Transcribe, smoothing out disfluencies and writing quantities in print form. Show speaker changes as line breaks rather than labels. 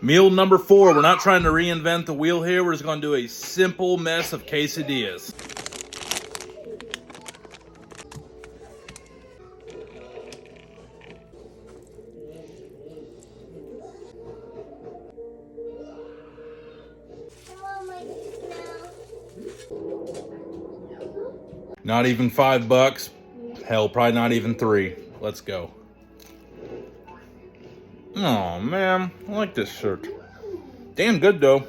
Meal number 4. We're not trying to reinvent the wheel here. We're just going to do a simple mess of quesadillas. Not even $5. Hell, probably not even 3. Let's go. Oh man, I like this shirt. Damn good though.